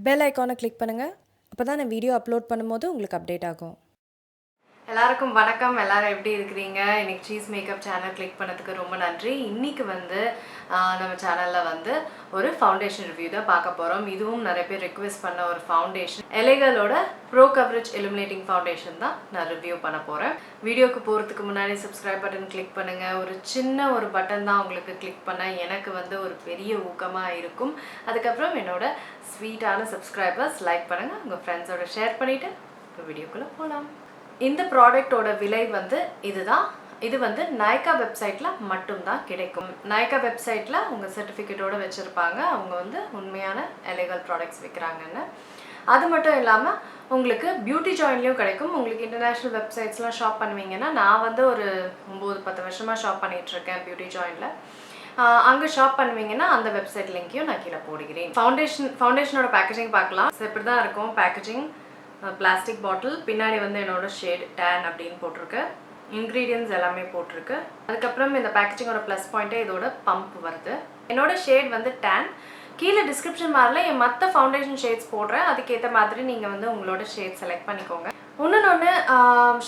Bell ஐக்கானை click பண்ணுங்கள். அப்போ தான் நான் வீடியோ அப்லோட் பண்ணும்போது உங்களுக்கு அப்டேட் ஆகும். எல்லாருக்கும் வணக்கம். எல்லாரும் எப்படி இருக்கிறீங்க? இன்னைக்கு சீஸ் மேக்கப் சேனல் கிளிக் பண்ணதுக்கு ரொம்ப நன்றி. இன்னைக்கு வந்து நம்ம சேனலில் வந்து ஒரு ஃபவுண்டேஷன் ரிவ்யூ தான் பார்க்க போகிறோம். இதுவும் நிறைய பேர் ரிக்வெஸ்ட் பண்ண ஒரு ஃபவுண்டேஷன், எலைகளோட ப்ரோ கவரேஜ் இலுமினேட்டிங் ஃபவுண்டேஷன் தான் நான் ரிவ்யூ பண்ண போகிறேன். வீடியோக்கு போகிறதுக்கு முன்னாடி சப்ஸ்கிரைப் பட்டன் கிளிக் பண்ணுங்கள். ஒரு சின்ன ஒரு பட்டன் தான் உங்களுக்கு கிளிக் பண்ணால் எனக்கு வந்து ஒரு பெரிய ஊக்கமாக இருக்கும். அதுக்கப்புறம் என்னோட ஸ்வீட்டான சப்ஸ்கிரைபர்ஸ் லைக் பண்ணுங்கள், உங்கள் ஃப்ரெண்ட்ஸோட ஷேர் பண்ணிவிட்டு இப்போ வீடியோக்குள்ளே போகலாம். இந்த ப்ராடக்டோட விலை வந்து இதுதான். இது வந்து நைகா வெப்சைட்டில் மட்டும்தான் கிடைக்கும். நைகா வெப்சைட்டில் உங்கள் சர்டிஃபிகேட்டோடு வச்சுருப்பாங்க, அவங்க வந்து உண்மையான எலைகல் ப்ராடக்ட்ஸ் விற்கிறாங்கன்னு. அது மட்டும் இல்லாமல் உங்களுக்கு பியூட்டி ஜாயின்லேயும் கிடைக்கும். உங்களுக்கு இன்டர்நேஷ்னல் வெப்சைட்ஸ்லாம் ஷாப் பண்ணுவீங்கன்னா, நான் வந்து ஒரு 9-10 வருஷமாக ஷாப் பண்ணிகிட்ருக்கேன் பியூட்டி ஜாயினில். அங்கே ஷாப் பண்ணுவீங்கன்னா அந்த வெப்சைட் லிங்க்கையும் நான் கீழே போடுகிறேன். ஃபவுண்டேஷனோட பேக்கேஜிங் பார்க்கலாம். இப்படி தான் இருக்கும் பேக்கேஜிங். பிளாஸ்டிக் பாட்டில், பின்னாடி வந்து என்னோட ஷேட் டேன் அப்படின்னு போட்டிருக்கு. இன்க்ரீடியன்ட்ஸ் எல்லாமே போட்டிருக்கு. அதுக்கப்புறம் இந்த பேக்கேஜிங்கோட ப்ளஸ் பாயிண்ட்டே இதோட பம்ப் வருது. என்னோட ஷேட் வந்து டேன். கீழே டிஸ்கிரிப்ஷன் பாரில் என் மற்ற ஃபவுண்டேஷன் ஷேட்ஸ் போடுறேன், அதுக்கேற்ற மாதிரி நீங்கள் வந்து உங்களோட ஷேட் செலக்ட் பண்ணிக்கோங்க. ஒன்று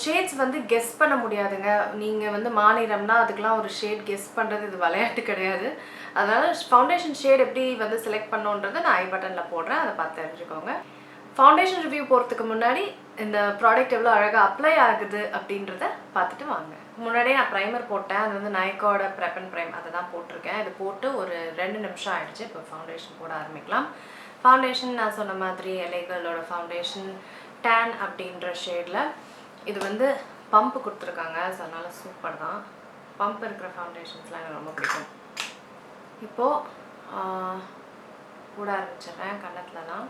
ஷேட்ஸ் வந்து கெஸ் பண்ண முடியாதுங்க. நீங்கள் வந்து மாநிலம்னா அதுக்கெலாம் ஒரு ஷேட் கெஸ் பண்ணுறது இது விளையாட்டு கிடையாது. அதனால் ஃபவுண்டேஷன் ஷேட் எப்படி வந்து செலக்ட் பண்ணோன்றதை நான் ஐ பட்டனில் போடுறேன், அதை பார்த்து தெரிஞ்சுக்கோங்க. ஃபவுண்டேஷன் ரிவ்யூ போகிறதுக்கு முன்னாடி இந்த ப்ராடக்ட் எவ்வளோ அழகாக அப்ளை ஆகுது அப்படின்றத பார்த்துட்டு வாங்க. முன்னாடியே நான் ப்ரைமர் போட்டேன், அது வந்து நைக்காவோட ப்ரெப் அண்ட் ப்ரைம் அதை தான் போட்டிருக்கேன். இது போட்டு ஒரு 2 நிமிஷம் ஆகிடுச்சு. இப்போ ஃபவுண்டேஷன் போட ஆரம்பிக்கலாம். ஃபவுண்டேஷன் நான் சொன்ன மாதிரி எலைகளோட ஃபவுண்டேஷன் டேன் அப்படின்ற ஷேடில் இது வந்து பம்ப் கொடுத்துருக்காங்க. ஸோ அதனால் சூப்பர் தான். பம்ப் இருக்கிற ஃபவுண்டேஷன்ஸ்லாம் எனக்கு ரொம்ப பிடிக்கும். இப்போது போட ஆரம்பிச்சிடுறேன் கன்னத்துலலாம்.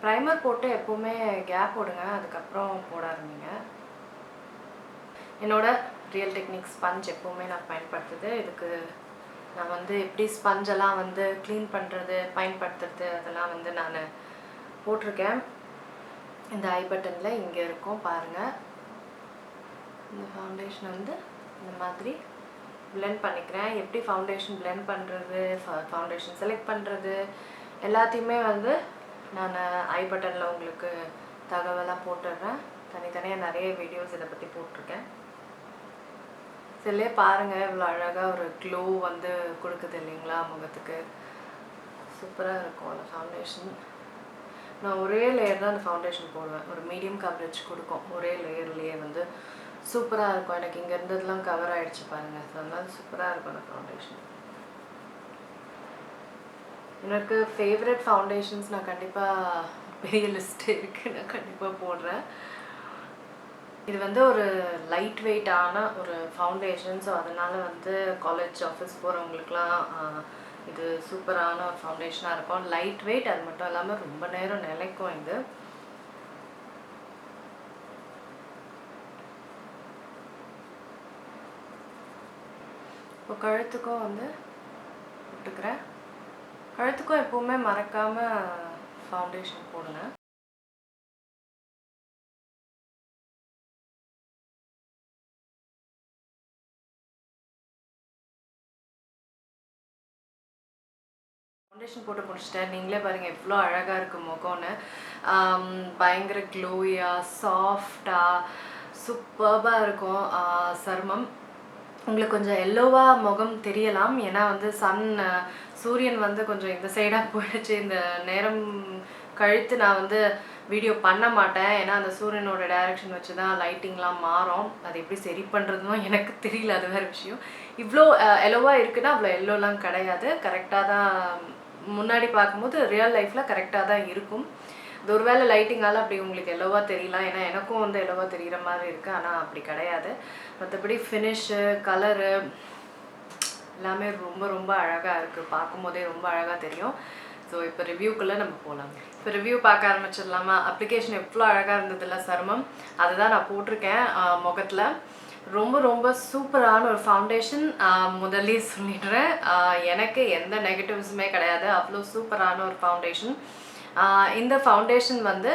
ப்ரைமர் போட்டு எப்போவுமே கேப் போடுங்க, அதுக்கப்புறம் போட ஆரம்பிங்க. என்னோட ரியல் டெக்னிக் ஸ்பஞ்ச் எப்போவுமே நான் பயன்படுத்துது. இதுக்கு நான் வந்து எப்படி ஸ்பஞ்செல்லாம் வந்து க்ளீன் பண்ணுறது பயன்படுத்துறது அதெல்லாம் வந்து நான் போட்டிருக்கேன். இந்த ஐ பட்டனில் இங்கே இருக்கும் பாருங்கள். இந்த ஃபவுண்டேஷன் வந்து இந்த மாதிரி பிளெண்ட் பண்ணிக்கிறேன். எப்படி ஃபவுண்டேஷன் பிளெண்ட் பண்ணுறது, ஃபவுண்டேஷன் செலக்ட் பண்ணுறது எல்லாத்தையுமே வந்து நான் ஐ பட்டனில் உங்களுக்கு தகவலாக போட்டுடுறேன். தனித்தனியாக நிறைய வீடியோஸ் இதை பற்றி போட்டிருக்கேன். இதுலேயே பாருங்கள் இவ்வளோ அழகாக ஒரு க்ளோ வந்து கொடுக்குது இல்லைங்களா முகத்துக்கு. சூப்பராக இருக்கும் அந்த ஃபவுண்டேஷன். நான் ஒரே லேயர் தான் அந்த ஃபவுண்டேஷன் போடுவேன். ஒரு மீடியம் கவரேஜ் கொடுக்கும். ஒரே லேயர்லேயே வந்து சூப்பராக இருக்கும். எனக்கு இங்கே இருந்ததுலாம் கவர் ஆகிடுச்சு பாருங்கள். அதனால சூப்பராக இருக்கும் அந்த ஃபவுண்டேஷன். எனக்கு ஃபேவரட் ஃபவுண்டேஷன்ஸ் நான் கண்டிப்பாக பெரிய லிஸ்ட்டு இருக்குது, நான் கண்டிப்பாக போடுறேன். இது வந்து ஒரு லைட் வெயிட்டான ஒரு ஃபவுண்டேஷன். ஸோ அதனால் வந்து காலேஜ் ஆஃபீஸ் போகிறவங்களுக்குலாம் இது சூப்பரான ஒரு ஃபவுண்டேஷனாக இருக்கும். லைட் வெயிட், அது மட்டும் இல்லாமல் ரொம்ப நேரம் நிலைக்கும். இது இப்போ கழுத்துக்கும் வந்து போட்டுக்கிறேன். கழுத்துக்கும் எப்போவுமே மறக்காமல் ஃபவுண்டேஷன் போடுங்க. ஃபவுண்டேஷன் போட்டு முடிச்சிட்டேன். நீங்களே பாருங்கள் எவ்வளோ அழகாக இருக்குது முகம்னு. பயங்கர க்ளோயாக சாஃப்டாக சூப்பர்பாக இருக்கும் சருமம். உங்களுக்கு கொஞ்சம் எல்லோவாக முகம் தெரியலாம், ஏன்னா வந்து சூரியன் வந்து கொஞ்சம் இந்த சைடாக போயிடுச்சு. இந்த நேரம் கழித்து நான் வந்து வீடியோ பண்ண மாட்டேன், ஏன்னா அந்த சூரியனோட டைரக்ஷன் வச்சு தான் லைட்டிங்லாம் மாறும். அது எப்படி சரி பண்ணுறதும் எனக்கு தெரியல, அது வேறு விஷயம். இவ்வளோ எல்லோவாக இருக்குன்னா அவ்வளோ எல்லோலாம் கிடையாது. கரெக்டாக தான் முன்னாடி பார்க்கும்போது ரியல் லைஃப்பில் கரெக்டாக தான் இருக்கும். இது ஒரு வேளை லைட்டிங்கால் அப்படி உங்களுக்கு எல்லோவாக தெரியலாம், ஏன்னா எனக்கும் வந்து எல்லோவாக தெரிகிற மாதிரி இருக்குது, ஆனால் அப்படி கிடையாது. மற்றபடி ஃபினிஷு கலரு எல்லாமே ரொம்ப ரொம்ப அழகாக இருக்குது. பார்க்கும்போதே ரொம்ப அழகாக தெரியும். ஸோ இப்போ ரிவ்யூக்குள்ளே நம்ம போகலாம். இப்போ ரிவ்யூ பார்க்க ஆரம்பிச்சிடலாமா? அப்ளிகேஷன் எவ்வளோ அழகாக இருந்ததில்ல சருமம், அதுதான் நான் போட்டிருக்கேன் முகத்தில். ரொம்ப ரொம்ப சூப்பரான ஒரு ஃபவுண்டேஷன். முதல்லே சொல்லிடுறேன், எனக்கு எந்த நெகட்டிவ்ஸுமே கிடையாது. அவ்வளோ சூப்பரான ஒரு ஃபவுண்டேஷன். இந்த ஃபவுண்டேஷன் வந்து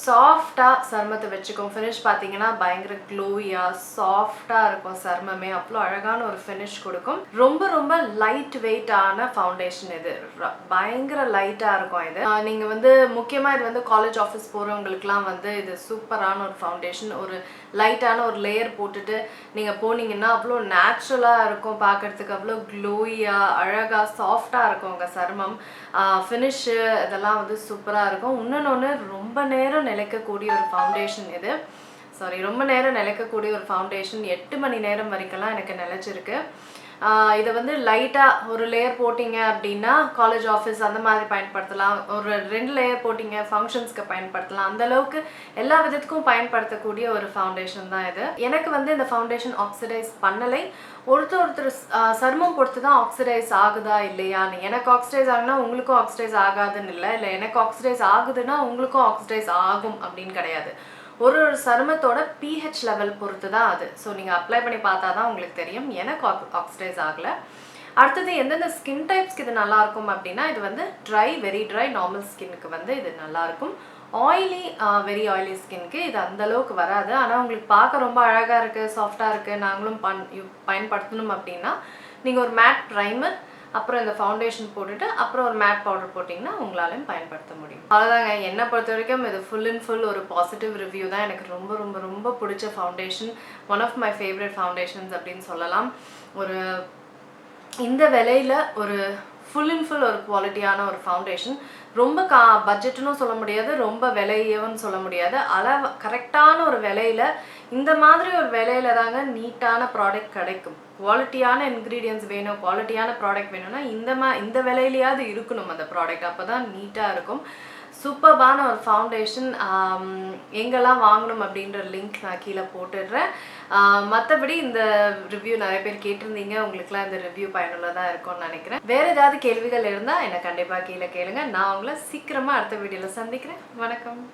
சாஃப்டாக சருமத்தை வச்சுக்கும். ஃபினிஷ் பார்த்தீங்கன்னா பயங்கர க்ளோவியாக சாஃப்டாக இருக்கும். சருமமே அவ்வளோ அழகான ஒரு ஃபினிஷ் கொடுக்கும். ரொம்ப ரொம்ப லைட் வெயிட்டான ஃபவுண்டேஷன் இது. பயங்கர லைட்டாக இருக்கும் இது. நீங்கள் வந்து முக்கியமாக இது வந்து காலேஜ் ஆஃபீஸ் போகிறவங்களுக்குலாம் வந்து இது சூப்பரான ஒரு ஃபவுண்டேஷன். ஒரு லைட்டான ஒரு லேயர் போட்டுட்டு நீங்கள் போனீங்கன்னா அவ்வளோ நேச்சுரலாக இருக்கும். பார்க்குறதுக்கு அவ்வளோ க்ளோவியாக அழகாக சாஃப்டாக இருக்கும் உங்கள் சருமம். ஃபினிஷ்ஷு இதெல்லாம் வந்து சூப்பராக இருக்கும். இன்னொன்று ரொம்ப நேரம் நிலைக்கக்கூடிய ஒரு ஃபவுண்டேஷன் இது. ரொம்ப நேரம் நிலைக்கக்கூடிய ஒரு ஃபவுண்டேஷன். 8 மணி நேரம் வரைக்கும்லாம் எனக்கு நிலைச்சிருக்கு. இதை வந்து லைட்டாக ஒரு லேயர் போட்டிங்க அப்படின்னா காலேஜ் ஆஃபீஸ் அந்த மாதிரி பயன்படுத்தலாம். ஒரு 2 லேயர் போட்டிங்க ஃபங்க்ஷன்ஸ்க்கு பயன்படுத்தலாம். அந்தளவுக்கு எல்லா விதத்துக்கும் பயன்படுத்தக்கூடிய ஒரு ஃபவுண்டேஷன் தான் இது. எனக்கு வந்து இந்த ஃபவுண்டேஷன் ஆக்சிடைஸ் பண்ணலை. ஒருத்தர் சருமம் பொறுத்து தான் ஆக்சிடைஸ் ஆகுதா இல்லையான்னு. எனக்கு ஆக்சிடைஸ் ஆகுனா உங்களுக்கும் ஆக்சிடைஸ் ஆகாதுன்னு இல்லை எனக்கு ஆக்சிடைஸ் ஆகுதுன்னா உங்களுக்கும் ஆக்சிடைஸ் ஆகும் அப்படின்னு கிடையாது. ஒரு சருமத்தோட pH லெவல் பொறுத்து தான் அது. ஸோ நீங்கள் அப்ளை பண்ணி பார்த்தா தான் உங்களுக்கு தெரியும். எனக்கு ஆக்சிடைஸ் ஆகலை. அடுத்தது எந்தெந்த ஸ்கின் டைப்ஸ்க்கு இது நல்லாயிருக்கும் அப்படின்னா இது வந்து ட்ரை, வெரி ட்ரை, நார்மல் ஸ்கின்னுக்கு வந்து இது நல்லாயிருக்கும். ஆயிலி, வெரி ஆயிலி ஸ்கின்க்கு இது அந்தளவுக்கு வராது. ஆனால் உங்களுக்கு பார்க்க ரொம்ப அழகாக இருக்குது, சாஃப்டாக இருக்குது, நாங்களும் பயன்படுத்தணும் அப்படின்னா நீங்கள் ஒரு மேட் ப்ரைமர் அப்புறம் இந்த ஃபவுண்டேஷன் போட்டுட்டு அப்புறம் ஒரு மேட் பவுடர் போட்டிங்கன்னா உங்களாலையும் பயன்படுத்த முடியும். அவ்வளோதாங்க. என்னை பொறுத்த வரைக்கும் இது ஃபுல் அண்ட் ஃபுல் ஒரு பாசிட்டிவ் ரிவ்யூ தான். எனக்கு ரொம்ப ரொம்ப ரொம்ப பிடிச்ச foundation. One of my favourite foundations அப்படின்னு சொல்லலாம். ஒரு இந்த விலையில் ஒரு ஃபுல் அண்ட் ஃபுல் ஒரு குவாலிட்டியான ஒரு ஃபவுண்டேஷன். ரொம்ப பட்ஜெட்டுன்னு சொல்ல முடியாது, ரொம்ப விலையவும் சொல்ல முடியாது. கரெக்டான ஒரு விலையில் இந்த மாதிரி ஒரு விலையில தாங்க நீட்டான ப்ராடக்ட் கிடைக்கும். குவாலிட்டியான இன்க்ரீடியன்ஸ் வேணும், குவாலிட்டியான ப்ராடக்ட் வேணும்னா இந்த விலையிலையாவது இருக்கணும் அந்த ப்ராடக்ட். அப்போ தான் நீட்டாக இருக்கும். சூப்பர்பான ஒரு ஃபவுண்டேஷன். எங்கெல்லாம் வாங்கணும் அப்படின்ற லிங்க் நான் கீழே போட்டுடுறேன். மற்றபடி இந்த ரிவ்யூ நிறைய பேர் கேட்டிருந்தீங்க. உங்களுக்குலாம் இந்த ரிவ்யூ பயனுள்ளதாக இருக்கும்னு நினைக்கிறேன். வேறு ஏதாவது கேள்விகள் இருந்தால் என்னை கண்டிப்பாக கீழே கேளுங்க. நான் உங்களை சீக்கிரமாக அடுத்த வீடியோவில் சந்திக்கிறேன். வணக்கம்.